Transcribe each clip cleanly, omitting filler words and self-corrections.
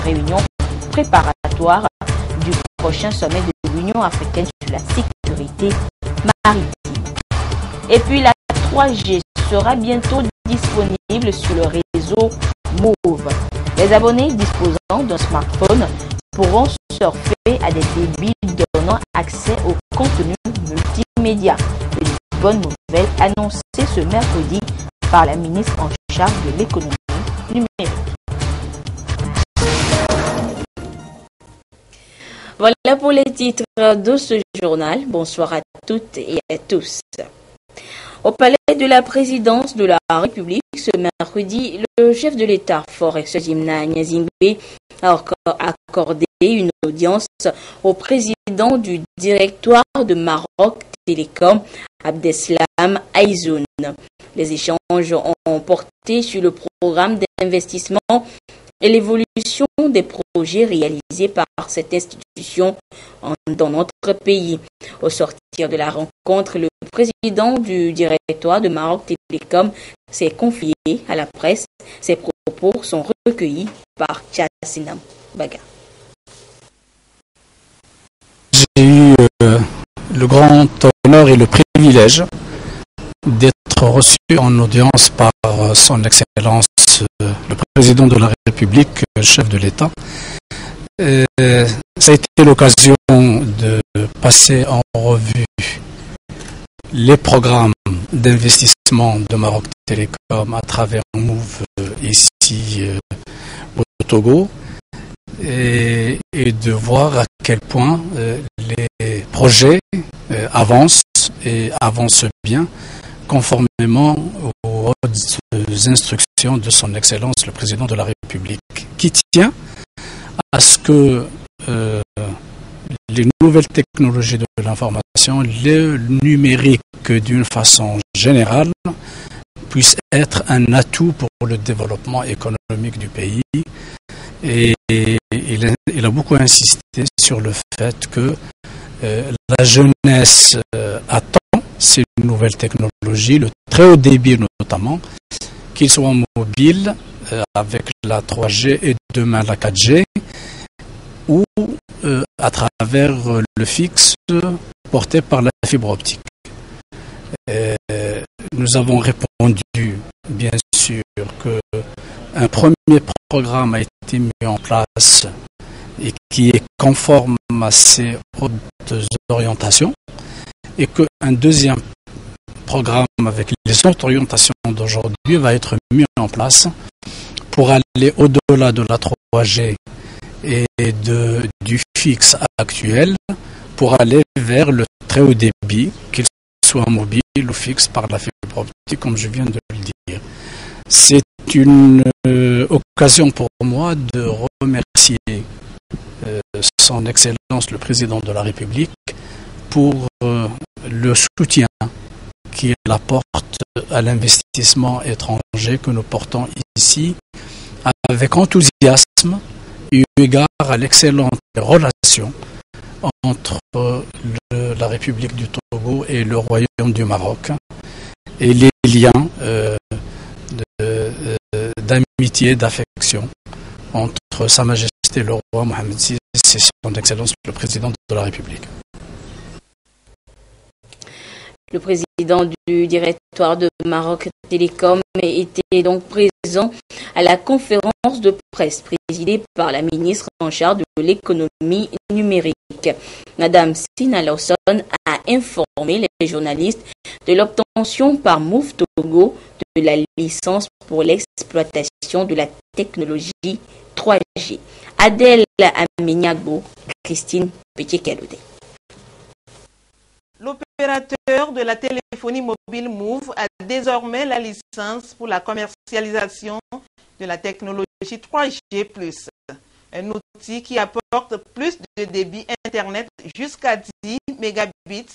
réunion préparatoire du prochain sommet de l'Union africaine sur la sécurité maritime. Et puis la 3G sera bientôt disponible sur le réseau Move. Les abonnés disposant d'un smartphone pourront surfer à des débits donnant accès au contenu multimédia. Une bonne nouvelle annoncée ce mercredi par la ministre en charge de l'économie numérique. Voilà pour les titres de ce journal. Bonsoir à toutes et à tous. Au palais de la présidence de la République, ce mercredi, le chef de l'État, Forex Jimna Nyazingbe, a accordé une audience au président du directoire de Maroc Télécom, Abdeslam Aizoun. Les échanges ont porté sur le programme d'investissement et l'évolution des projets réalisés par cette institution dans notre pays. Au sortir de la rencontre, le président du directoire de Maroc Télécom s'est confié à la presse. Ses propos sont recueillis par Tchassinam Baga. J'ai eu le grand honneur et le privilège d'être reçu en audience par son Excellence le président de la République, chef de l'État. Ça a été l'occasion de passer en revue les programmes d'investissement de Maroc Télécom à travers Move ici au Togo et de voir à quel point les projets avancent et avancent bien conformément aux instructions de son Excellence le président de la République, qui tient à ce que les nouvelles technologies de l'information, le numérique d'une façon générale, puissent être un atout pour le développement économique du pays. Et il a beaucoup insisté sur le fait que la jeunesse attend ces nouvelles technologies, le très haut débit notamment, qu'ils soient mobiles avec la 3G et demain la 4G, ou à travers le fixe porté par la fibre optique. Nous avons répondu, bien sûr, qu'un premier programme a été mis en place et qui est conforme à ces hautes orientations, et qu'un deuxième programme avec les autres orientations d'aujourd'hui va être mis en place pour aller au-delà de la 3G et du fixe actuel, pour aller vers le très haut débit, qu'il soit mobile ou fixe par la fibre optique, comme je viens de le dire. C'est une occasion pour moi de remercier son Excellence le Président de la République pour le soutien qu'il apporte à l'investissement étranger que nous portons ici avec enthousiasme eu égard à l'excellente relation entre la République du Togo et le Royaume du Maroc et les liens d'amitié, d'affection entre Sa Majesté le Roi Mohamed VI et son Excellence le Président de la République. Le président du directoire de Maroc Télécom était donc présent à la conférence de presse présidée par la ministre en charge de l'économie numérique. Madame Sina Lawson a informé les journalistes de l'obtention par Move Togo de la licence pour l'exploitation de la technologie 3G. Adèle Aminiago, Christine Petit-Kaloudé. L'opérateur de la téléphonie mobile Move a désormais la licence pour la commercialisation de la technologie 3G+, un outil qui apporte plus de débit Internet jusqu'à 10 mégabits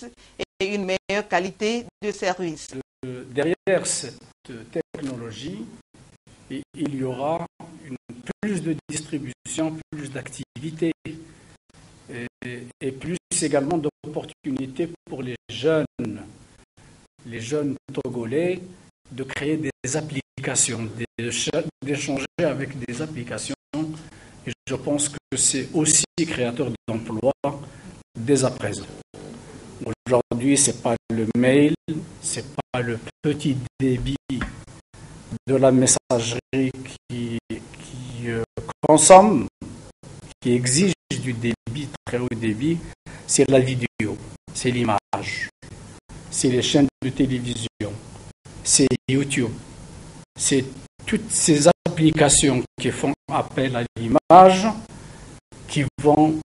et une meilleure qualité de service. Derrière cette technologie, il y aura plus de distribution, plus d'activité et plus également d'opportunités pour les jeunes togolais de créer des applications, d'échanger avec des applications Et je pense que c'est aussi créateur d'emplois dès à présent. Aujourd'hui, ce n'est pas le mail, ce n'est pas le petit débit de la messagerie qui consomme, qui exige du débit, très haut débit, c'est la vidéo, c'est l'image, c'est les chaînes de télévision, c'est YouTube, c'est toutes ces applications qui font appel à l'image qui vont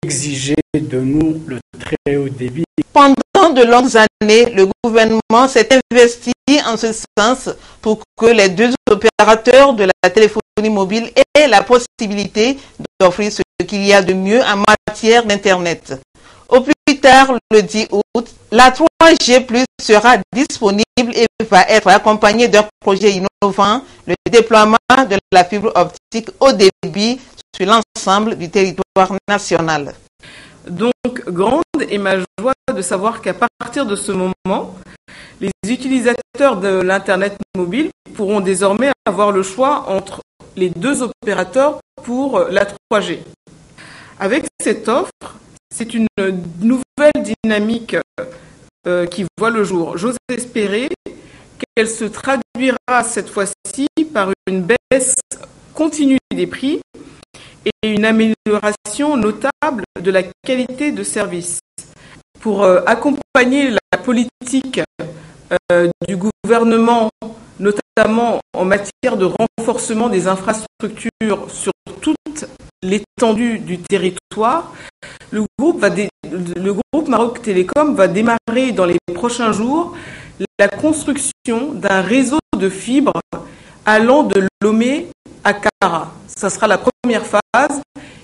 exiger de nous le très haut débit. Pendant de longues années, le gouvernement s'est investi en ce sens pour que les deux opérateurs de la téléphonie mobile aient la possibilité d'offrir ce qu'il y a de mieux en matière d'Internet. Au plus tard, le 10 août, la 3G+ sera disponible et va être accompagnée d'un projet innovant, le déploiement de la fibre optique haut débit sur l'ensemble du territoire national. Donc, grande est ma joie de savoir qu'à partir de ce moment, les utilisateurs de l'Internet mobile pourront désormais avoir le choix entre les deux opérateurs pour la 3G. Avec cette offre, c'est une nouvelle dynamique qui voit le jour. J'ose espérer qu'elle se traduira cette fois-ci par une baisse continue des prix et une amélioration notable de la qualité de service. Pour accompagner la politique du gouvernement, notamment en matière de renforcement des infrastructures sur toute l'étendue du territoire, le groupe Maroc Télécom va démarrer dans les prochains jours la construction d'un réseau de fibres allant de Lomé à Kara. Ça sera la première phase,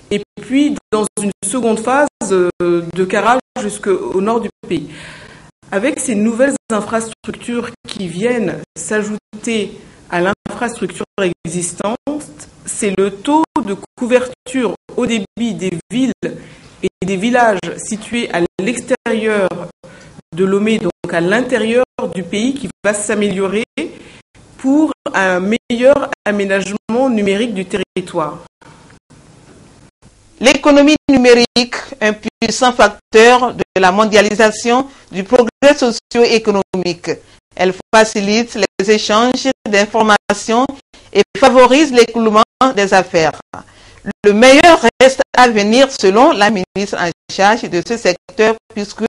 et puis dans une seconde phase de Kara jusqu'au nord du pays. Avec ces nouvelles infrastructures qui viennent s'ajouter à l'infrastructure existante, c'est le taux de couverture au débit des villes et des villages situés à l'extérieur de Lomé, donc à l'intérieur du pays, qui va s'améliorer pour un meilleur aménagement numérique du territoire. L'économie numérique, un puissant facteur de la mondialisation du progrès socio-économique. Elle facilite les échanges d'informations et favorise l'écoulement des affaires. Le meilleur reste à venir selon la ministre en charge de ce secteur, puisque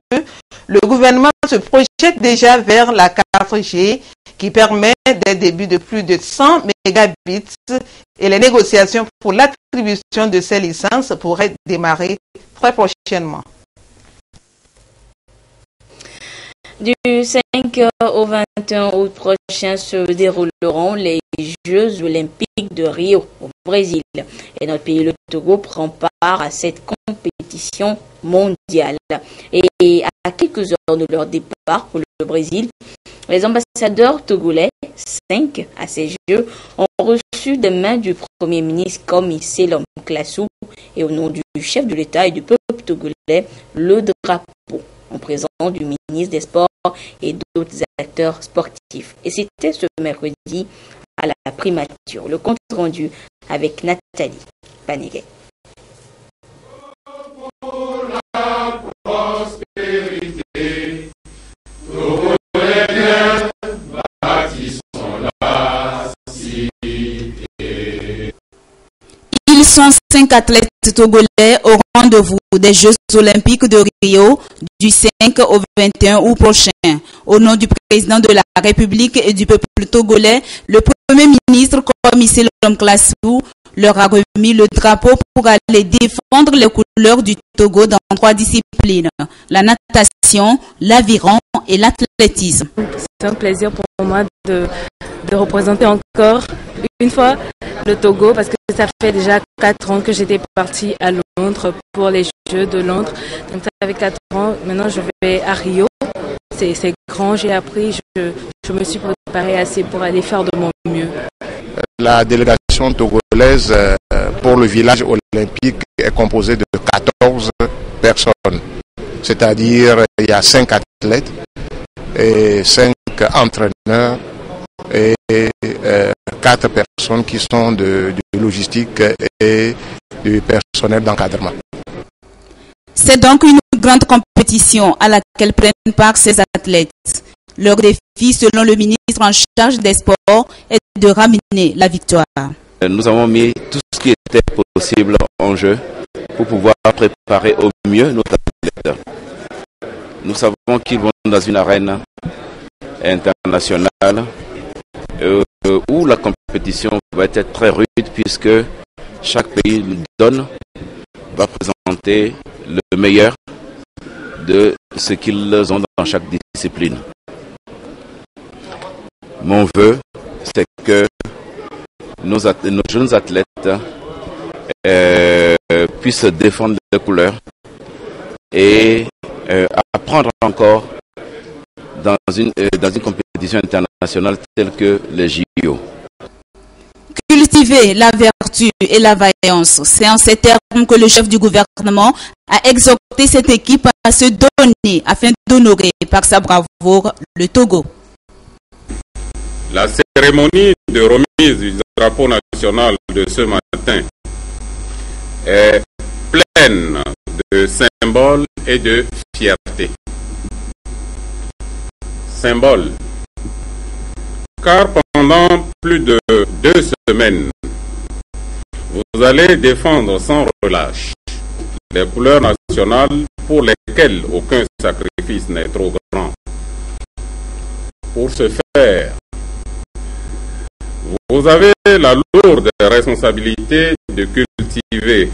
le gouvernement se projette déjà vers la 4G qui permet des débuts de plus de 100 mégabits et les négociations pour l'attribution de ces licences pourraient démarrer très prochainement. Du 5 au 21 août prochain se dérouleront les Jeux olympiques de Rio au Brésil. Et notre pays, le Togo, prend part à cette compétition mondiale. Et à quelques heures de leur départ pour le Brésil, les ambassadeurs togolais, 5 à ces Jeux, ont reçu des mains du Premier ministre Komi Selom Klassou et au nom du chef de l'État et du peuple togolais, le drapeau, en présence du ministre des Sports et d'autres acteurs sportifs. Et c'était ce mercredi à la primature. Le compte rendu avec Nathalie Paniguet. Ils sont 5 athlètes togolais au rendez-vous des Jeux olympiques de Rio du 5 au 21 août prochain. Au nom du président de la République et du peuple togolais, le Premier ministre Komi Selom Klassou leur a remis le drapeau pour aller défendre les couleurs du Togo dans 3 disciplines, la natation, l'aviron et l'athlétisme. C'est un plaisir pour moi de représenter encore une fois le Togo, parce que ça fait déjà 4 ans que j'étais partie à Londres pour les Jeux de Londres. Donc ça fait 4 ans, maintenant je vais à Rio. C'est grand, j'ai appris, je me suis préparée assez pour aller faire de mon mieux. La délégation togolaise pour le village olympique est composée de 14 personnes. C'est-à-dire il y a 5 athlètes et 5 entraîneurs et 4 personnes qui sont de logistique et du personnel d'encadrement. C'est donc une grande compétition à laquelle prennent part ces athlètes. Leur défi, selon le ministre en charge des sports, est de ramener la victoire. Nous avons mis tout ce qui était possible en jeu pour pouvoir préparer au mieux nos athlètes. Nous savons qu'ils vont dans une arène internationale où la compétition va être très rude puisque chaque pays va présenter le meilleur de ce qu'ils ont dans chaque discipline. Mon vœu, c'est que nos jeunes athlètes puissent défendre les couleurs et apprendre encore dans une compétition internationale telle que les JO. Cultiver la vertu et la vaillance, c'est en ces termes que le chef du gouvernement a exhorté cette équipe à se donner afin d'honorer par sa bravoure le Togo. La cérémonie de remise du drapeau national de ce matin est pleine de symboles et de fierté. Symbole, car pendant plus de 2 semaines, vous allez défendre sans relâche les couleurs nationales pour lesquelles aucun sacrifice n'est trop grand. Pour ce faire, vous avez la lourde responsabilité de cultiver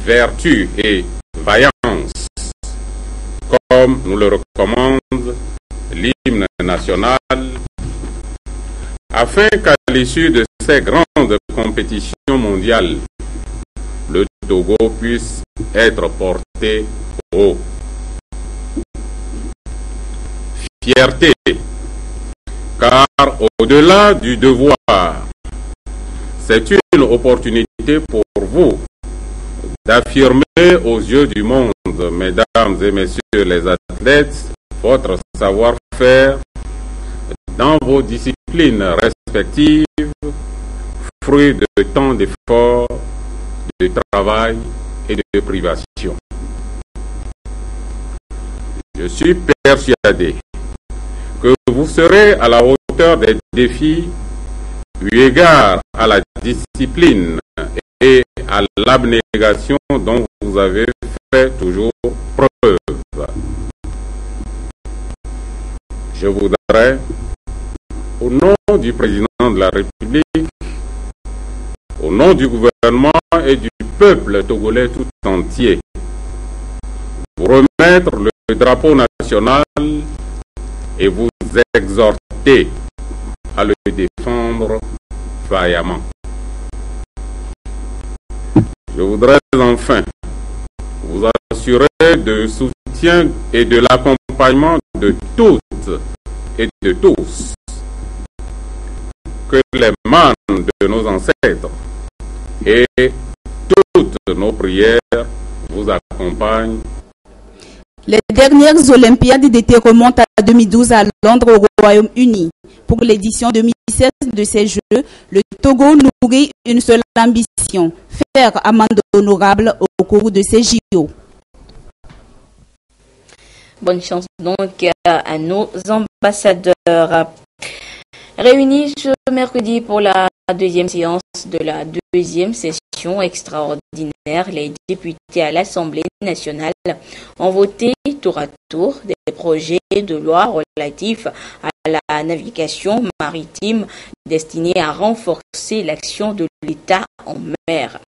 vertu et vaillance, comme nous le recommande l'hymne national, afin qu'à l'issue de ces grandes compétitions mondiales, le Togo puisse être porté haut. Fierté, car au-delà du devoir, c'est une opportunité pour vous d'affirmer aux yeux du monde, mesdames et messieurs les athlètes, votre savoir-faire dans vos disciplines respectives, fruit de tant d'efforts, de travail et de privation. Je suis persuadé que vous serez à la hauteur des défis eu égard à la discipline et à l'abnégation dont vous avez fait toujours preuve. Je voudrais, au nom du président de la République, au nom du gouvernement et du peuple togolais tout entier, vous remettre le drapeau national et vous exhorter à le défendre vaillamment. Je voudrais enfin vous assurer de soutien et de l'accompagnement de toutes et de tous, que les manes de nos ancêtres et toutes nos prières vous accompagnent. Les dernières Olympiades d'été remontent à 2012 à Londres au Royaume-Uni. Pour l'édition 2016 de ces Jeux, le Togo nourrit une seule ambition, faire amende honorable au cours de ces JO. Bonne chance donc à nos ambassadeurs. Réunis ce mercredi pour la deuxième séance de la deuxième session extraordinaire, les députés à l'Assemblée nationale ont voté tour à tour des projets de loi relatifs à la navigation maritime destinés à renforcer l'action de l'État en mer.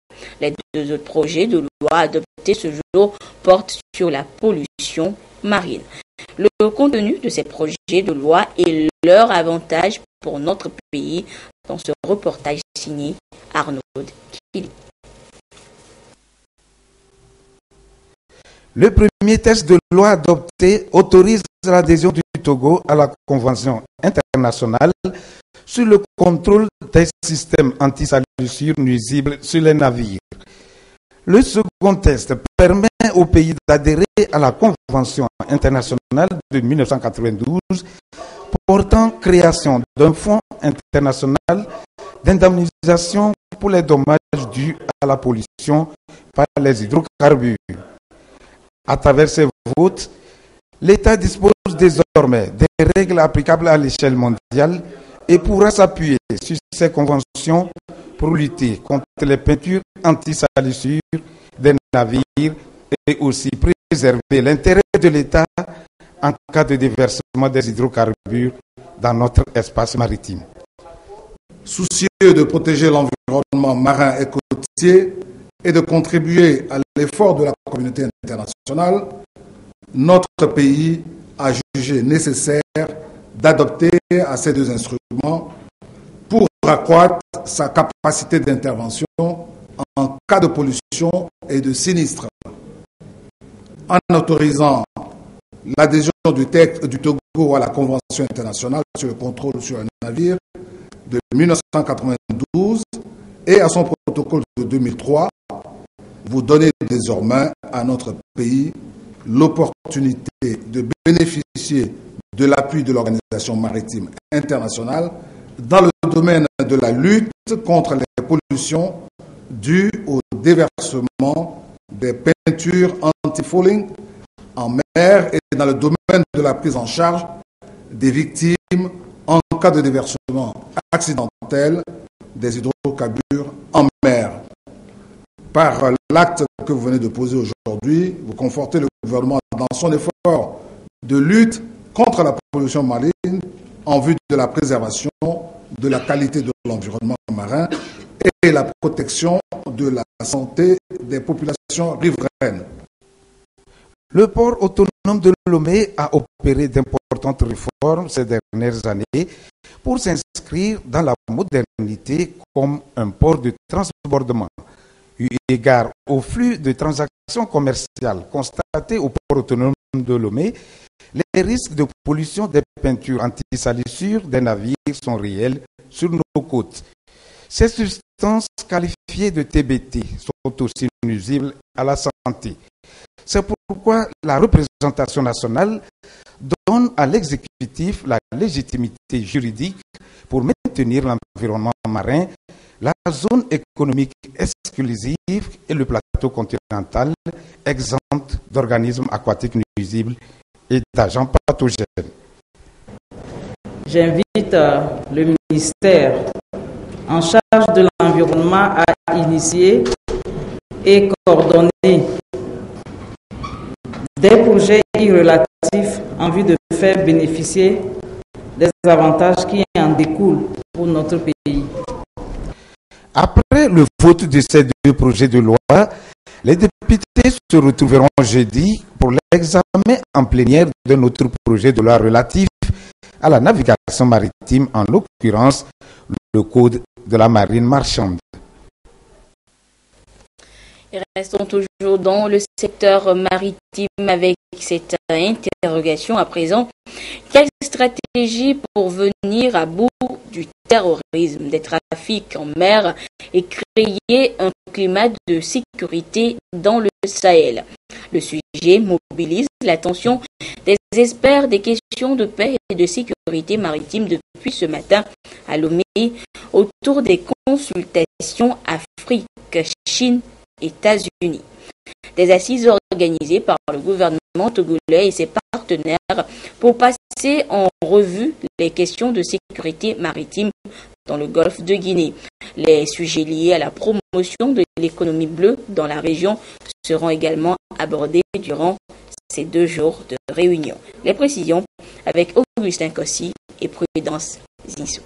Les 2 autres projets de loi adoptés ce jour portent sur la pollution marine. Le contenu de ces projets de loi et leur avantage pour notre pays dans ce reportage signé Arnaud Kili. Le premier texte de loi adopté autorise l'adhésion du Togo à la Convention internationale sur le contrôle des systèmes anti-salissures nuisibles sur les navires. Le second texte permet au pays d'adhérer à la Convention internationale de 1992 portant création d'un fonds international d'indemnisation pour les dommages dus à la pollution par les hydrocarbures. À travers ces votes, l'État dispose désormais des règles applicables à l'échelle mondiale et pourra s'appuyer sur ces conventions pour lutter contre les peintures anti-salissure des navires et aussi préserver l'intérêt de l'État en cas de déversement des hydrocarbures dans notre espace maritime. Soucieux de protéger l'environnement marin et côtier et de contribuer à l'effort de la communauté internationale, notre pays a jugé nécessaire d'adopter à ces deux instruments pour accroître sa capacité d'intervention en cas de pollution et de sinistre. En autorisant l'adhésion du Togo à la Convention internationale sur le contrôle sur un navire de 1992 et à son protocole de 2003, vous donnez désormais à notre pays l'opportunité de bénéficier de l'appui de l'Organisation maritime internationale dans le domaine de la lutte contre les pollutions dues au déversement des peintures anti-fouling en mer et dans le domaine de la prise en charge des victimes en cas de déversement accidentel des hydrocarbures en mer. Par l'acte que vous venez de poser aujourd'hui, vous confortez le gouvernement dans son effort de lutte contre la pollution marine en vue de la préservation de la qualité de l'environnement marin et la protection de la santé des populations riveraines. Le port autonome de Lomé a opéré d'importantes réformes ces dernières années pour s'inscrire dans la modernité comme un port de transbordement. Eu égard au flux de transactions commerciales constatés au port autonome de Lomé, les risques de pollution des peintures anti-salissure des navires sont réels sur nos côtes. Ces substances qualifiées de TBT sont aussi nuisibles à la santé. C'est pourquoi la représentation nationale donne à l'exécutif la légitimité juridique pour maintenir l'environnement marin, la zone économique exclusive et le plateau continental exempt d'organismes aquatiques nuisibles et d'agents pathogènes. J'invite le ministère en charge de l'environnement à initier et coordonner des projets irrelatifs en vue de faire bénéficier des avantages qui en découlent pour notre pays. Après le vote de ces deux projets de loi, les députés se retrouveront jeudi pour l'examen en plénière de notre projet de loi relatif à la navigation maritime, en l'occurrence le Code de la marine marchande. Et restons toujours dans le secteur maritime avec cette interrogation à présent. Quelle stratégie pour venir à bout du terrorisme, des trafics en mer et créer un climat de sécurité dans le Sahel? Le sujet mobilise l'attention des experts des questions de paix et de sécurité maritime depuis ce matin à Lomé autour des consultations Afrique, Chine, États-Unis. Des assises organisées par le gouvernement togolais et ses partenaires pour passer en revue les questions de sécurité maritime dans le golfe de Guinée. Les sujets liés à la promotion de l'économie bleue dans la région seront également abordés durant ces 2 jours de réunion. Les précisions avec Augustin Kossi et Prudence Zinsou.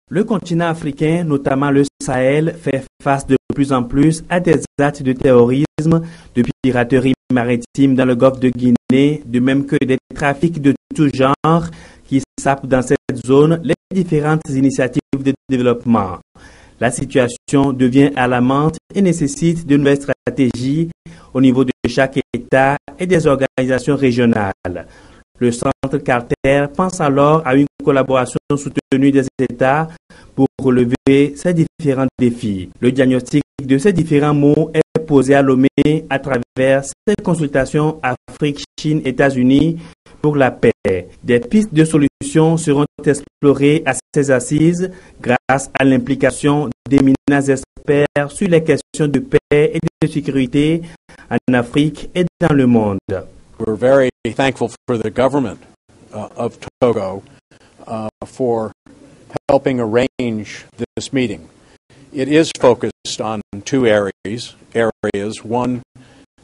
Le continent africain, notamment le Sahel, fait face de plus en plus à des actes de terrorisme, de piraterie maritime dans le golfe de Guinée, de même que des trafics de tout genre qui sapent dans cette zone les différentes initiatives de développement. La situation devient alarmante et nécessite de nouvelles stratégies au niveau de chaque État et des organisations régionales. Le Centre Carter pense alors à une collaboration soutenue des États pour relever ces différents défis. Le diagnostic de ces différents mots est posé à Lomé à travers ces consultations Afrique, Chine, États-Unis pour la paix. Des pistes de solutions seront explorées à ces assises grâce à l'implication d'éminents experts sur les questions de paix et de sécurité en Afrique et dans le monde. We're very thankful for the government of Togo for helping arrange this meeting. It is focused on two areas. One,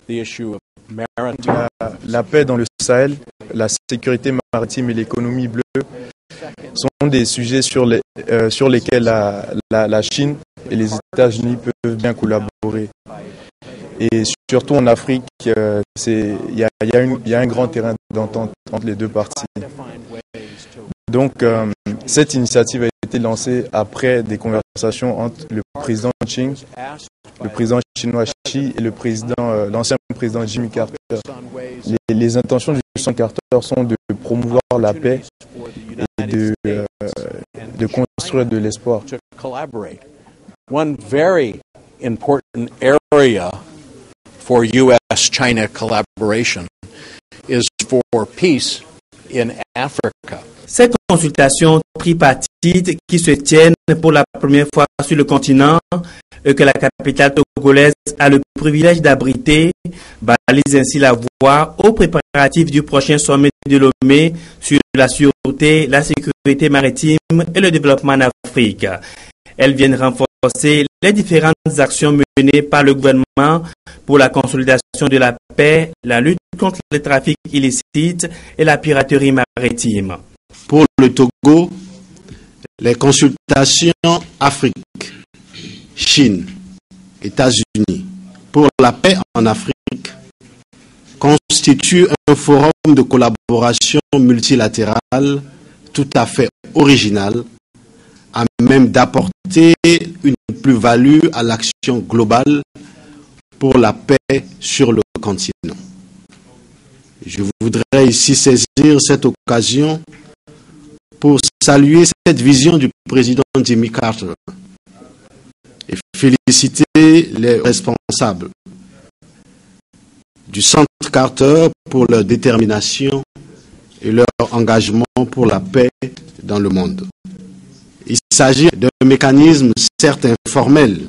the issue of maritime. La paix dans le Sahel, la sécurité maritime et l'économie bleue sont des sujets sur lesquels la Chine et les États-Unis peuvent bien collaborer. Et surtout en Afrique, il y a un grand terrain d'entente entre les deux parties. Donc, cette initiative a été lancée après des conversations entre le président Xi, le président chinois Xi et l'ancien président Jimmy Carter. Les intentions de Jimmy Carter sont de promouvoir la paix et de construire de l'espoir. One very important area for U.S.-China collaboration is for peace in Africa. Ces consultations tripartites qui se tiennent pour la première fois sur le continent et que la capitale togolaise a le privilège d'abriter balisent ainsi la voie aux préparatifs du prochain sommet de Lomé sur la sûreté, la sécurité maritime et le développement en Afrique. Elles viennent renforcer les différentes actions menées par le gouvernement pour la consolidation de la paix, la lutte contre les trafics illicites et la piraterie maritime. Pour le Togo, les consultations Afrique, Chine, États-Unis pour la paix en Afrique constituent un forum de collaboration multilatérale tout à fait original, à même d'apporter une plus-value à l'action globale pour la paix sur le continent. Je voudrais ici saisir cette occasion pour saluer cette vision du président Jimmy Carter et féliciter les responsables du Centre Carter pour leur détermination et leur engagement pour la paix dans le monde. Il s'agit d'un mécanisme certes informel,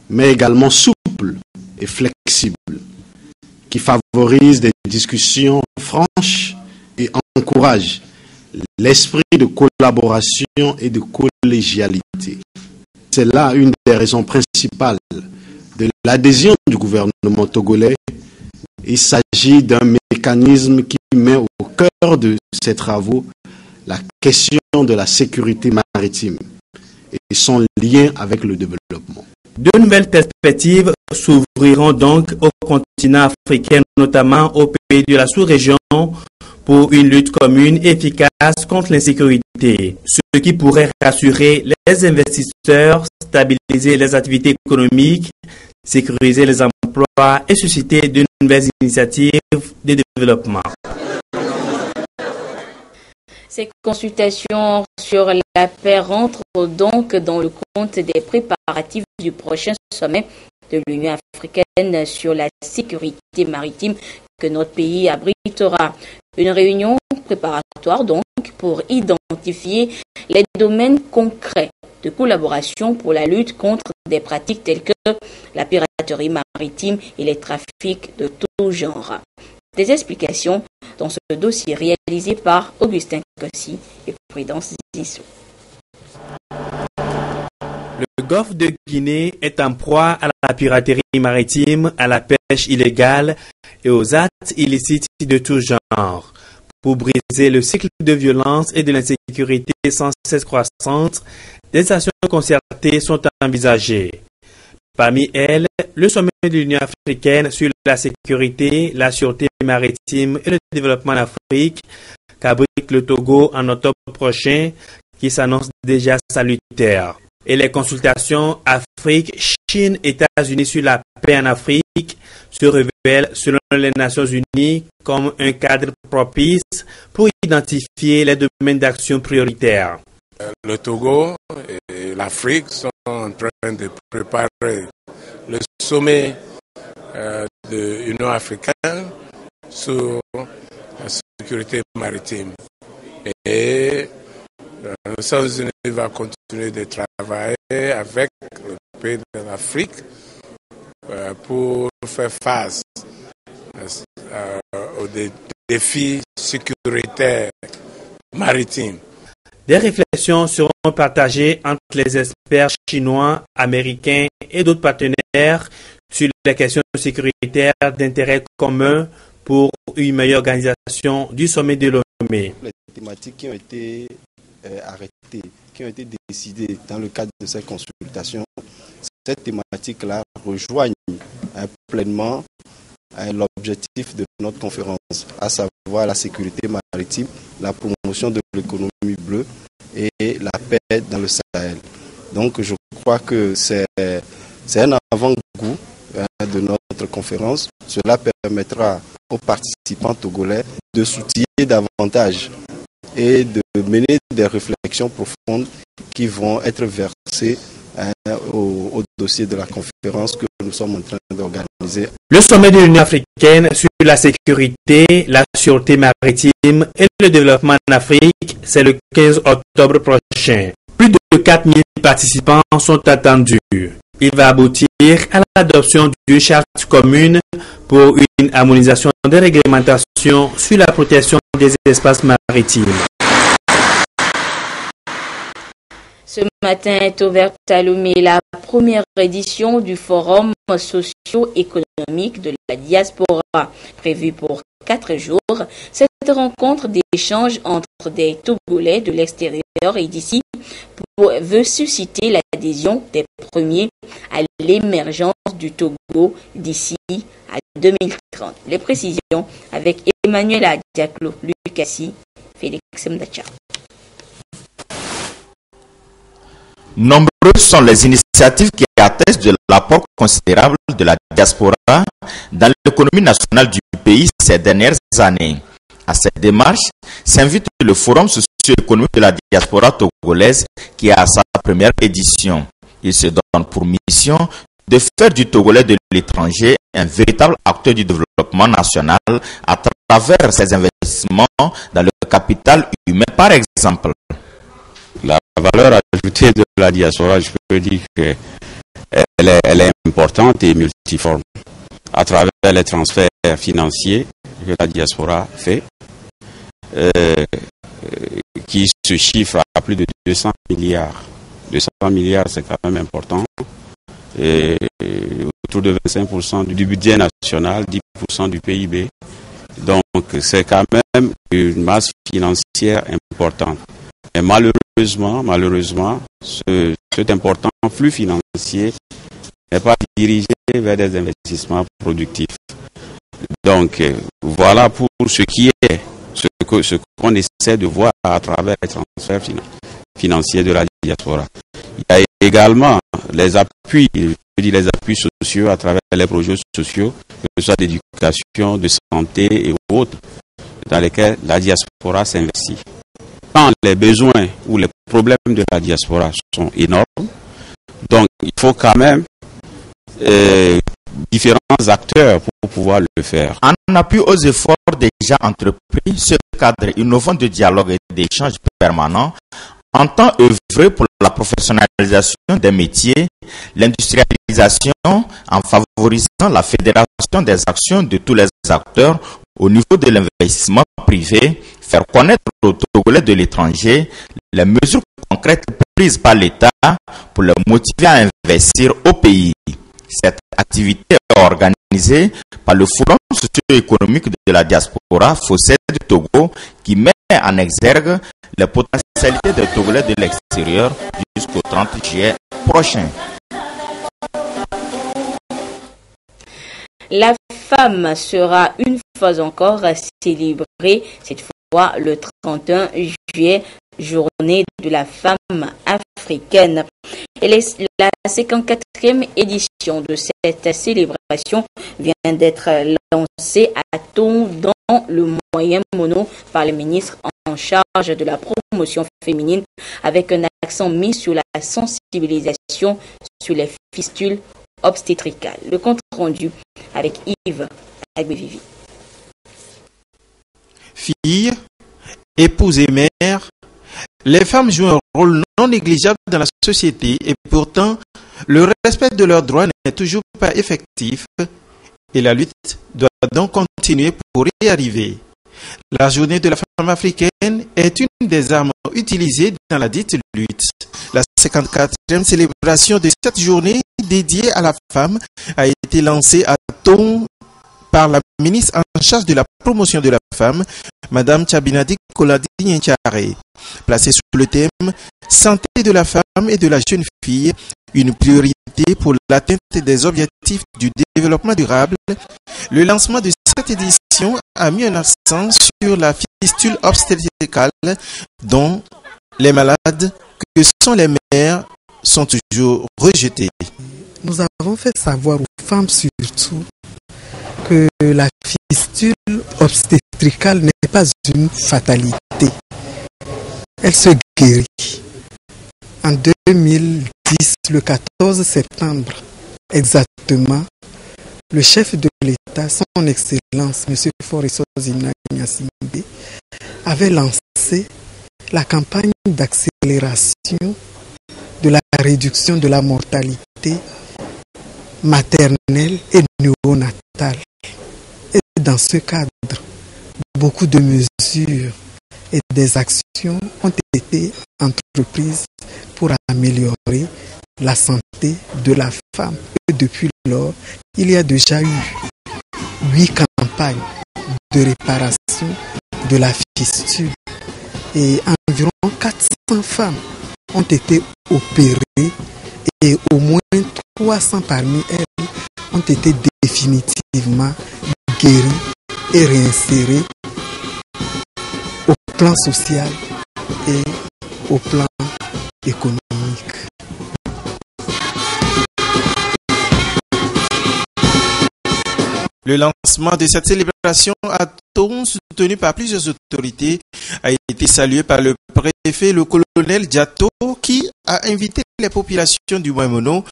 mais également souple et flexible, qui favorise des discussions franches et encourage l'esprit de collaboration et de collégialité. C'est là une des raisons principales de l'adhésion du gouvernement togolais. Il s'agit d'un mécanisme qui met au cœur de ses travaux la question de la sécurité maritime et son lien avec le développement. De nouvelles perspectives s'ouvriront donc au continent africain, notamment aux pays de la sous-région, pour une lutte commune efficace contre l'insécurité, ce qui pourrait rassurer les investisseurs, stabiliser les activités économiques, sécuriser les emplois et susciter de nouvelles initiatives de développement. Ces consultations sur la paix rentrent donc dans le compte des préparatifs du prochain sommet de l'Union africaine sur la sécurité maritime que notre pays abritera. Une réunion préparatoire donc pour identifier les domaines concrets de collaboration pour la lutte contre des pratiques telles que la piraterie maritime et les trafics de tout genre. Des explications dans ce dossier réalisé par Augustin Kossi et Prudence Zissou. Le golfe de Guinée est en proie à la piraterie maritime, à la pêche illégale et aux actes illicites de tout genre. Pour briser le cycle de violence et de l'insécurité sans cesse croissante, des actions concertées sont envisagées. Parmi elles, le sommet de l'Union africaine sur la sécurité, la sûreté maritime et le développement en Afrique, qu'abrite le Togo en octobre prochain, qui s'annonce déjà salutaire. Et les consultations Afrique, Chine, États-Unis sur la paix en Afrique se révèlent, selon les Nations Unies, comme un cadre propice pour identifier les domaines d'action prioritaires. Le Togo et l'Afrique sont en train de préparer le sommet de l'Union africaine sur la sécurité maritime. Et les Nations Unies va continuer de travailler avec les pays de l'Afrique pour faire face aux défis sécuritaires maritimes. Des réflexions seront partagées entre les experts chinois, américains et d'autres partenaires sur les questions sécuritaires d'intérêt commun pour une meilleure organisation du sommet de Lomé. Les thématiques qui ont été arrêtées, qui ont été décidées dans le cadre de ces consultations, cette thématique-là rejoignent pleinement l'objectif de notre conférence, à savoir la sécurité maritime, la promotion de l'économie bleue et la paix dans le Sahel. Donc je crois que c'est un avant-goût de notre conférence. Cela permettra aux participants togolais de s'outiller davantage et de mener des réflexions profondes qui vont être versées au dossier de la conférence que nous sommes en train d'organiser. Le sommet de l'Union africaine sur la sécurité, la sûreté maritime et le développement en Afrique, c'est le 15 octobre prochain. Plus de 4000 participants sont attendus. Il va aboutir à l'adoption d'une charte commune pour une harmonisation des réglementations sur la protection des espaces maritimes. Ce matin est ouverte à Lomé la première édition du Forum socio-économique de la diaspora, prévue pour 4 jours. Cette rencontre d'échange entre des Togolais de l'extérieur et d'ici veut susciter l'adhésion des premiers à l'émergence du Togo d'ici à 2030. Les précisions avec Emmanuel Adiaklo, Lucassi, Félix Mdacha. Nombreuses sont les initiatives qui attestent de l'apport considérable de la diaspora dans l'économie nationale du pays ces dernières années. À cette démarche s'invite le Forum socio-économique de la diaspora togolaise qui a sa première édition. Il se donne pour mission de faire du Togolais de l'étranger un véritable acteur du développement national à travers ses investissements dans le capital humain, par exemple. La valeur ajoutée de la diaspora, je peux dire qu'elle est importante et multiforme. À travers les transferts financiers que la diaspora fait, qui se chiffrent à plus de 200 milliards. 200 milliards, c'est quand même important. Et autour de 25% du budget national, 10% du PIB. Donc, c'est quand même une masse financière importante. Et malheureusement, cet important flux financier n'est pas dirigé vers des investissements productifs. Donc, voilà pour ce qui est, ce qu'on essaie de voir à travers les transferts financiers de la diaspora. Il y a également les appuis sociaux à travers les projets sociaux, que ce soit d'éducation, de santé et autres, dans lesquels la diaspora s'investit. Quand les besoins ou les problèmes de la diaspora sont énormes, donc il faut quand même différents acteurs pour pouvoir le faire. En appui aux efforts déjà entrepris, ce cadre innovant de dialogue et d'échange permanent entend œuvrer pour la professionnalisation des métiers, l'industrialisation en favorisant la fédération des actions de tous les acteurs au niveau de l'investissement privé, faire connaître aux Togolais de l'étranger les mesures concrètes prises par l'État pour les motiver à investir au pays. Cette activité est organisée par le Forum socio-économique de la diaspora FOSSED du Togo qui met en exergue les potentialités des Togolais de l'extérieur jusqu'au 30 juillet prochain. La femme sera une fois encore célébrée, cette fois le 31 juillet, journée de la femme africaine. Et la 54e édition de cette célébration vient d'être lancée à Thon dans le moyen mono par le ministre en charge de la promotion féminine avec un accent mis sur la sensibilisation sur les fistules obstétricales. Le compte rendu avec Yves Agbevivi. fille, épouse et mère, les femmes jouent un rôle non négligeable dans la société et pourtant, le respect de leurs droits n'est toujours pas effectif et la lutte doit donc continuer pour y arriver. La journée de la femme africaine est une des armes utilisées dans la dite lutte. La 54e célébration de cette journée dédiée à la femme a été lancée à Togo par la ministre en charge de la promotion de la femme, Madame Tchabinadi Koladi Nyenchare. Placée sous le thème « Santé de la femme et de la jeune fille, une priorité pour l'atteinte des objectifs du développement durable », le lancement de cette édition a mis un accent sur la fistule obstétricale dont les malades que sont les mères sont toujours rejetés. Nous avons fait savoir aux femmes surtout que la fistule obstétricale n'est pas une fatalité. Elle se guérit. En 2010, le 14 septembre exactement, le chef de l'État, son Excellence, M. Faure Zina Gnassingbé, avait lancé la campagne d'accélération de la réduction de la mortalité maternelle et néonatale. Et dans ce cadre, beaucoup de mesures et des actions ont été entreprises pour améliorer la santé de la femme. Et depuis lors, il y a déjà eu 8 campagnes de réparation de la fistule et environ 400 femmes ont été opérées et au moins 300 parmi elles ont été définitivement guéries et réinsérées au plan social et au plan économique. Le lancement de cette célébration à Togo, soutenu par plusieurs autorités, a été salué par le préfet, le colonel Diato, qui a invité les populations du Moyen-Mono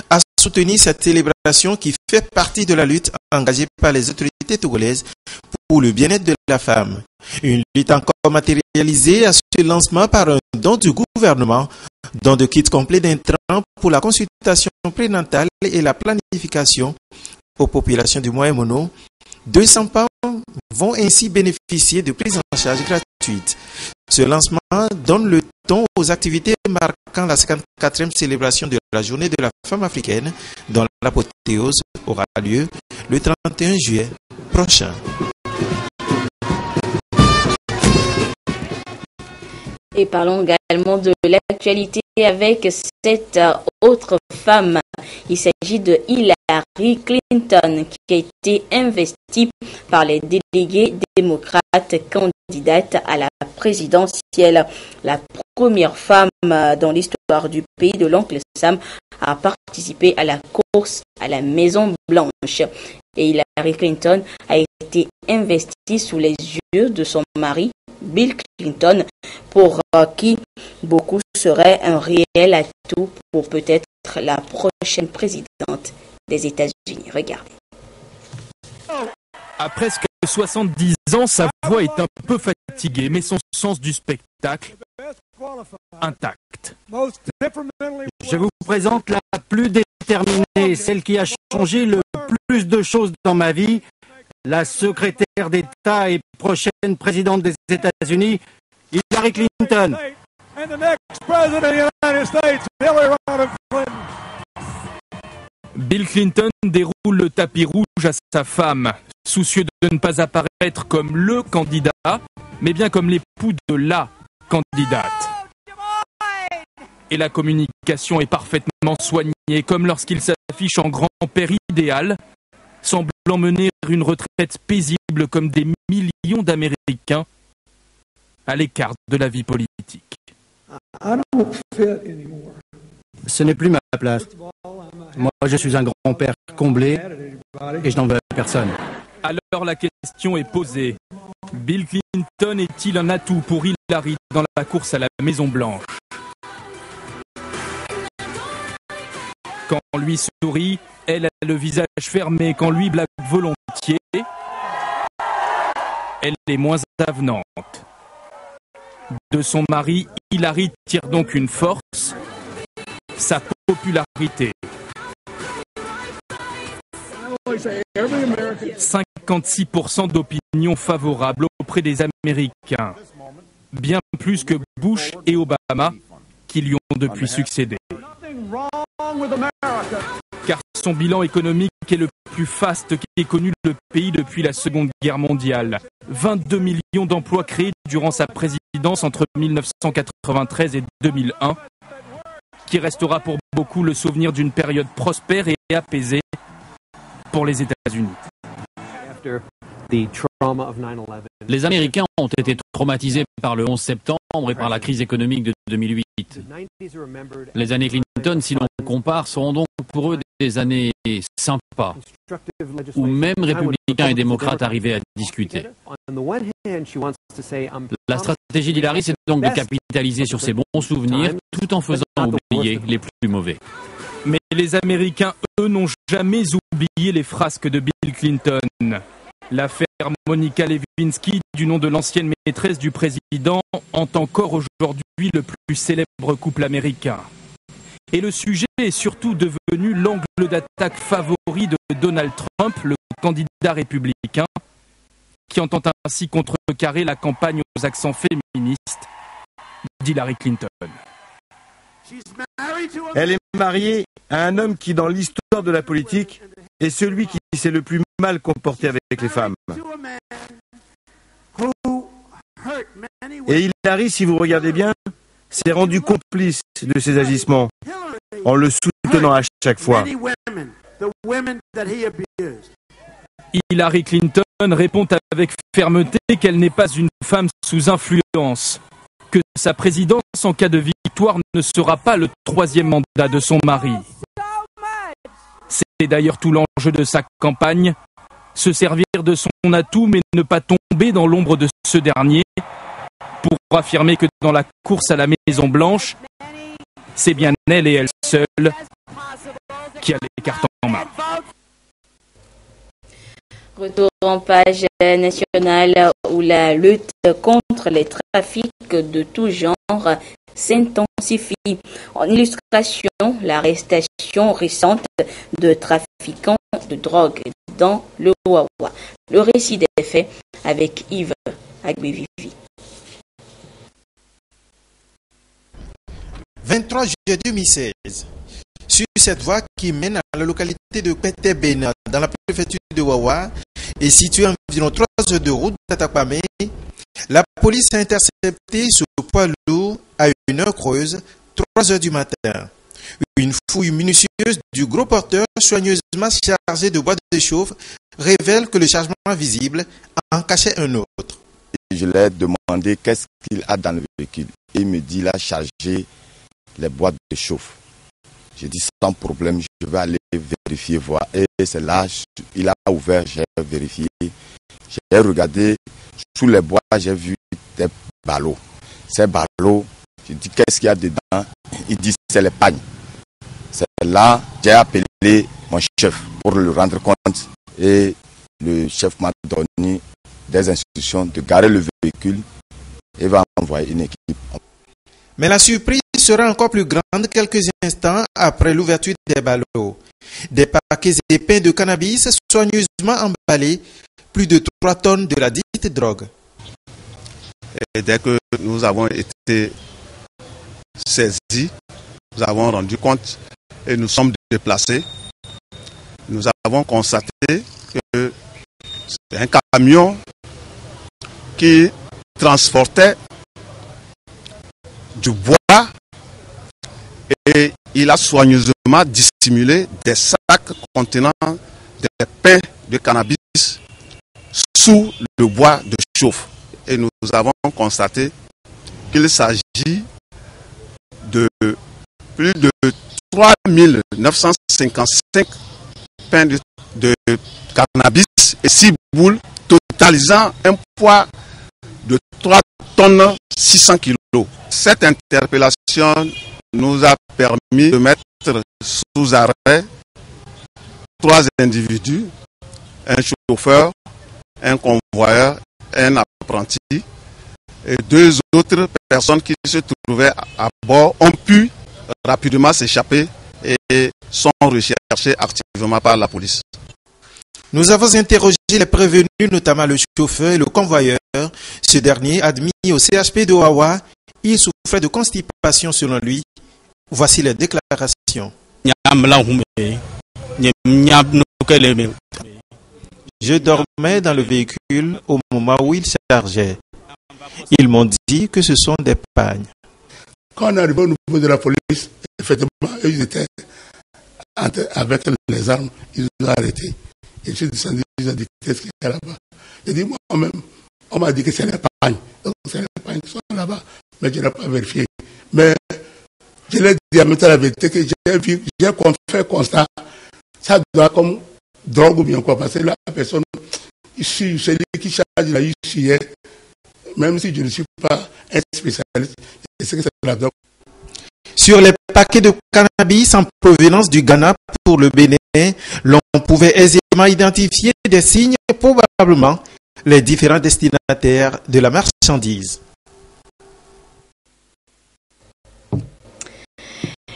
à soutenir cette célébration qui fait partie de la lutte engagée par les autorités togolaises pour le bien-être de la femme. Une lutte encore matérialisée à ce lancement par un don du gouvernement, don de kits complets d'intrants pour la consultation prénatale et la planification aux populations du Moyen-Mono. 200 femmes vont ainsi bénéficier de prises en charge gratuites. Ce lancement donne le ton aux activités marquant la 54e célébration de la journée de la femme africaine, dont l'apothéose aura lieu le 31 juillet prochain. Et parlons également de l'actualité avec cette autre femme. Il s'agit de Hillary Clinton qui a été investie par les délégués démocrates candidate à la présidentielle. La première femme dans l'histoire du pays de l'oncle Sam a participé à la course à la Maison Blanche. Et Hillary Clinton a été investie sous les yeux de son mari Bill Clinton, pour qui beaucoup seraient un réel atout pour peut-être la prochaine présidente des États-Unis. Regardez. À presque 70 ans, sa voix est un peu fatiguée, mais son sens du spectacle intact. Je vous présente la plus déterminée, celle qui a changé le plus de choses dans ma vie, la secrétaire d'État et prochaine présidente des États-Unis, Hillary Clinton. Bill Clinton déroule le tapis rouge à sa femme, soucieux de ne pas apparaître comme le candidat, mais bien comme l'époux de la candidate. Et la communication est parfaitement soignée, comme lorsqu'il s'affiche en grand-père idéal, semblant mener une retraite paisible comme des millions d'Américains à l'écart de la vie politique. Ce n'est plus ma place. Moi, je suis un grand-père comblé et je n'en veux à personne. Alors la question est posée. Bill Clinton est-il un atout pour Hillary dans la course à la Maison-Blanche? Quand lui sourit, elle a le visage fermé. Quand lui blague volontiers, elle elle est moins avenante. De son mari, Hillary tire donc une force, sa popularité. 56% d'opinion favorable auprès des Américains, bien plus que Bush et Obama, qui lui ont depuis succédé. Car son bilan économique est le plus faste qu'ait connu le pays depuis la Seconde Guerre mondiale. 22 millions d'emplois créés durant sa présidence entre 1993 et 2001, qui restera pour beaucoup le souvenir d'une période prospère et apaisée pour les États-Unis. Les Américains ont été traumatisés par le 11 septembre et par la crise économique de 2008. Les années Clinton, si l'on compare, seront donc pour eux des années sympas, où même républicains et démocrates arrivaient à discuter. La stratégie d'Hillary, c'est donc de capitaliser sur ces bons souvenirs tout en faisant oublier les plus mauvais. Mais les Américains, eux, n'ont jamais oublié les frasques de Bill Clinton. L'affaire Monica Lewinsky, du nom de l'ancienne maîtresse du président, hante encore aujourd'hui le plus célèbre couple américain. Et le sujet est surtout devenu l'angle d'attaque favori de Donald Trump, le candidat républicain, qui entend ainsi contrecarrer la campagne aux accents féministes d'Hillary Clinton. Elle est mariée à un homme qui, dans l'histoire de la politique, est celui qui s'est le plus mal comporté avec les femmes. Et Hillary, si vous regardez bien, s'est rendu complice de ces agissements en le soutenant à chaque fois. Hillary Clinton répond avec fermeté qu'elle n'est pas une femme sous influence, que sa présidence en cas de victoire ne sera pas le troisième mandat de son mari. C'est d'ailleurs tout l'enjeu de sa campagne, se servir de son atout mais ne pas tomber dans l'ombre de ce dernier, pour affirmer que dans la course à la Maison-Blanche, c'est bien elle et elle seule qui a les cartes en main. Retour en page nationale où la lutte contre les trafics de tout genre s'intensifie. En illustration, l'arrestation récente de trafiquants de drogue dans le Wawa. Le récit des faits avec Yves Agbevivi. 23 juillet 2016. Sur cette voie qui mène à la localité de Pété-Bénin, dans la préfecture de Wawa, et située à environ 3 heures de route d'Atakpamé, la police a intercepté ce poids lourd à une heure creuse, 3 heures du matin. Une fouille minutieuse du gros porteur soigneusement chargé de bois de chauffe révèle que le chargement visible en cachait un autre. Je lui ai demandé qu'est-ce qu'il a dans le véhicule. Il me dit il a chargé les boîtes de chauffe. J'ai dit sans problème, je vais aller vérifier, voir. Et c'est là, il a ouvert, j'ai vérifié. J'ai regardé sous les bois, j'ai vu des ballots. Ces ballots, je dis qu'est-ce qu'il y a dedans? Il dit c'est les pagnes. C'est là, j'ai appelé mon chef pour le rendre compte. Et le chef m'a donné des instructions de garer le véhicule et va envoyer une équipe. Mais la surprise sera encore plus grande quelques instants après l'ouverture des ballots. Des paquets épais de cannabis soigneusement emballés, plus de 3 tonnes de la dite drogue. Et dès que nous avons été saisis, nous avons rendu compte et nous sommes déplacés. Nous avons constaté que c'est un camion qui transportait du bois et il a soigneusement dissimulé des sacs contenant des pains de cannabis sous le bois de chauffe. Et nous avons constaté qu'il s'agit de plus de 3955 pains de cannabis et 6 boules, totalisant un poids de 3 tonnes 600 kilos. Cette interpellation nous a permis de mettre sous arrêt 3 individus, un chauffeur, un convoyeur un apprenti et 2 autres personnes qui se trouvaient à bord ont pu rapidement s'échapper et sont recherchées activement par la police. Nous avons interrogé les prévenus, notamment le chauffeur et le convoyeur. Ce dernier, admis au CHP de Wawa, il souffrait de constipation selon lui. Voici les déclarations. Je dormais dans le véhicule au moment où il chargeait. Ils m'ont dit que ce sont des pagnes. Quand on est arrivé au niveau de la police, effectivement, ils étaient avec les armes, ils nous ont arrêtés. Et je suis descendu, ils ont dit qu'est-ce qu'il y a là-bas. J'ai dit moi-même, on m'a dit que c'est les pagnes. Donc c'est les pagnes qui sont là-bas, mais je n'ai pas vérifié. Mais je l'ai dit en même temps la vérité que j'ai fait constat, ça doit comme drogue ou bien quoi, parce que la personne, ici, celui qui charge là, ici, même si je ne suis pas un spécialiste, je sais que c'est la drogue. Sur les paquets de cannabis en provenance du Ghana pour le Bénin, l'on pouvait aisément identifier des signes et probablement les différents destinataires de la marchandise.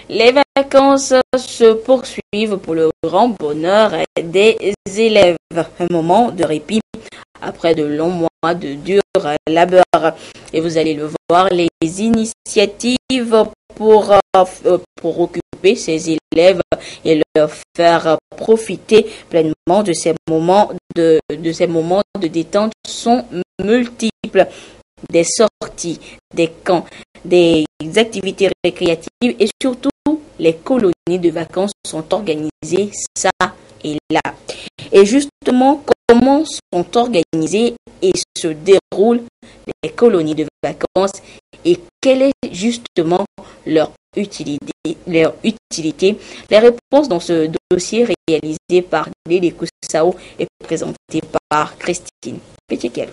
Les vacances se poursuivent pour le grand bonheur des élèves. Un moment de répit après de longs mois de dur labeur. Et vous allez le voir, les initiatives pour occuper ces élèves et leur faire profiter pleinement de ces moments de détente sont multiples. Des sorties, des camps, des activités récréatives et surtout les colonies de vacances sont organisées ça et là. Et justement, comment sont organisées et se déroulent les colonies de vacances et quelle est justement leur utilité? Les réponses dans ce dossier réalisé par Lili Koussao et présenté par Christine Petit-Kelvin.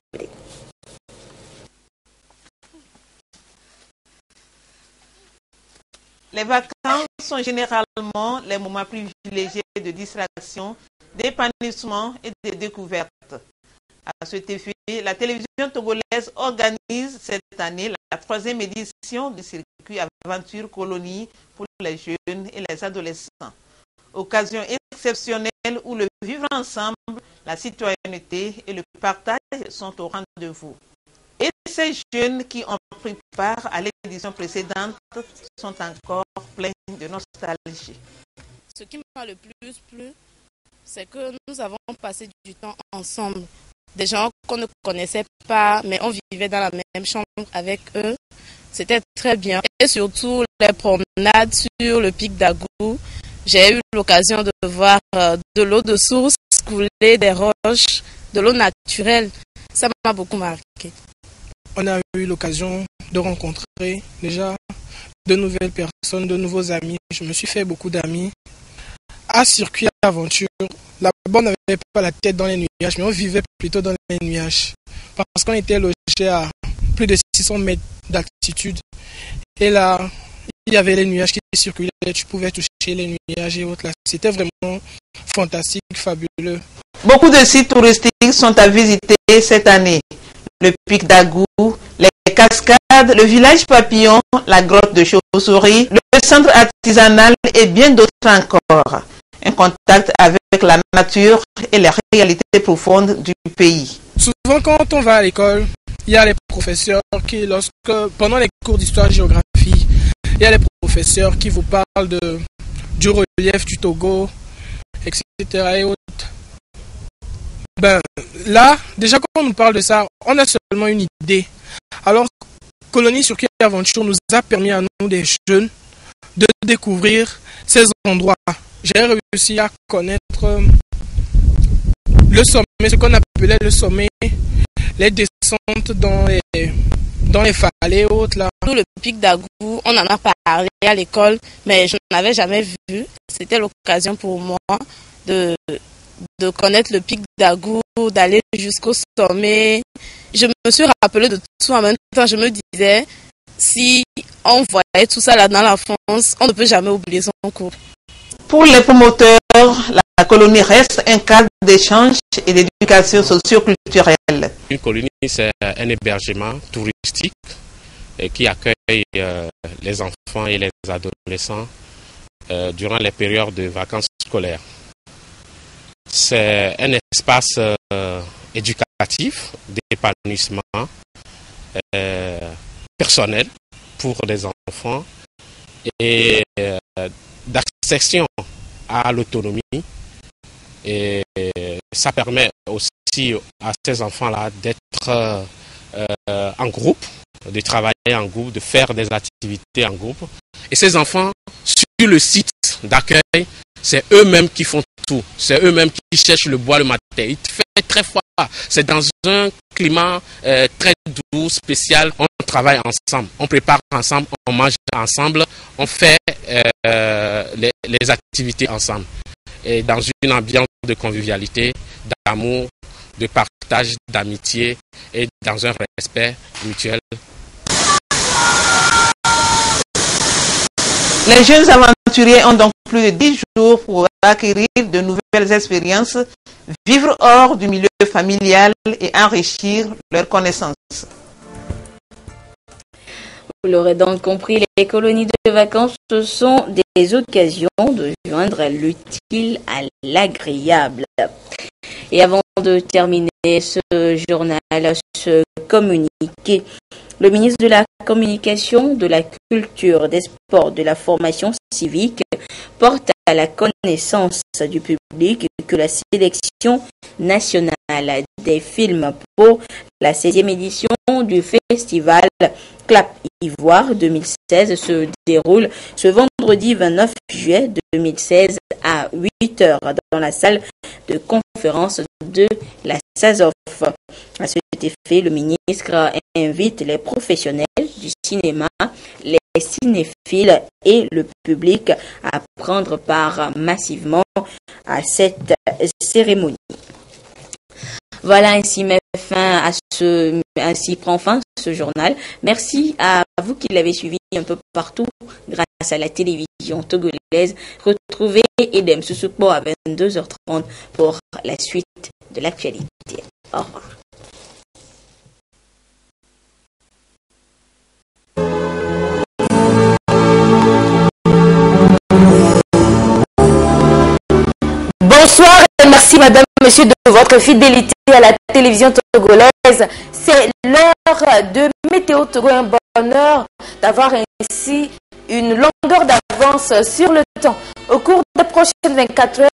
Les vacances sont généralement les moments privilégiés de distraction, d'épanouissement et de découverte. À cet effet, la télévision togolaise organise cette année la 3e édition du circuit Aventure Colonie pour les jeunes et les adolescents. Occasion exceptionnelle où le vivre ensemble, la citoyenneté et le partage sont au rendez-vous. Et ces jeunes qui ont pris part à l'édition précédente sont encore pleins de nostalgie. Ce qui m'a le plus plu, c'est que nous avons passé du temps ensemble. Des gens qu'on ne connaissait pas, mais on vivait dans la même chambre avec eux. C'était très bien. Et surtout, les promenades sur le pic d'Agou. J'ai eu l'occasion de voir de l'eau de source couler des roches, de l'eau naturelle. Ça m'a beaucoup marqué. On a eu l'occasion de rencontrer déjà de nouvelles personnes, de nouveaux amis. Je me suis fait beaucoup d'amis. À Circuit Aventure, là-bas on n'avait pas la tête dans les nuages, mais on vivait plutôt dans les nuages. Parce qu'on était logé à plus de 600 mètres d'altitude. Et là, il y avait les nuages qui circulaient, tu pouvais toucher les nuages et autres. C'était vraiment fantastique, fabuleux. Beaucoup de sites touristiques sont à visiter cette année. Le pic d'Agou, les cascades, le village papillon, la grotte de Chauve-souris, le centre artisanal et bien d'autres encore. Un contact avec la nature et les réalités profondes du pays. Souvent quand on va à l'école, il y a les professeurs qui, pendant les cours d'histoire-géographie, il y a les professeurs qui vous parlent du relief du Togo, etc. et autres. Là, déjà quand on nous parle de ça, on a seulement une idée. Alors, Colonie Circuit Aventure nous a permis à nous, des jeunes, de découvrir ces endroits. J'ai réussi à connaître le sommet, ce qu'on appelait le sommet, les descentes dans les falaises et autres. Là. Le pic d'Agou, on en a parlé à l'école, mais je n'en avais jamais vu. C'était l'occasion pour moi de connaître le pic d'Agou, d'aller jusqu'au sommet. Je me suis rappelé de tout en même temps. Je me disais, si on voyait tout ça là dans l'enfance, on ne peut jamais oublier son cours. Pour les promoteurs la colonie reste un cadre d'échange et d'éducation socio-culturelle. Une colonie, c'est un hébergement touristique qui accueille les enfants et les adolescents durant les périodes de vacances scolaires. C'est un espace éducatif, d'épanouissement personnel pour les enfants et d'accession à l'autonomie. Et ça permet aussi à ces enfants-là d'être en groupe, de travailler en groupe, de faire des activités en groupe. Et ces enfants, sur le site d'accueil, c'est eux-mêmes qui font tout. C'est eux-mêmes qui cherchent le bois le matin. Il fait très froid. C'est dans un climat très doux, spécial. On travaille ensemble, on prépare ensemble, on mange ensemble, on fait les activités ensemble. Et dans une ambiance de convivialité, d'amour, de partage, d'amitié et dans un respect mutuel. Les jeunes aventuriers ont donc plus de 10 jours pour acquérir de nouvelles expériences, vivre hors du milieu familial et enrichir leurs connaissances. Vous l'aurez donc compris, les colonies de vacances, ce sont des occasions de joindre l'utile à l'agréable. Et avant de terminer ce journal, ce communiqué, le ministre de la Communication, de la Culture, des Sports, de la Formation civique porte à la connaissance du public que la sélection nationale des films pour la 16e édition du festival Clap Ivoire 2016 se déroule ce vendredi 29 juillet 2016 à 8h dans la salle de conférence de la SAZOF. À cet effet, le ministre invite les professionnels du cinéma, les cinéphiles et le public à prendre part massivement à cette cérémonie. Voilà, ainsi prend fin ce journal. Merci à vous qui l'avez suivi un peu partout grâce à la télévision togolaise. Retrouvez Edem Soussoukbo à 22h30 pour la suite de l'actualité. Au revoir. Bonsoir et merci madame, monsieur de votre fidélité à la télévision togolaise. C'est l'heure de Météo Togo, un bonheur d'avoir ainsi une longueur d'avance sur le temps. Au cours des prochaines 24 heures,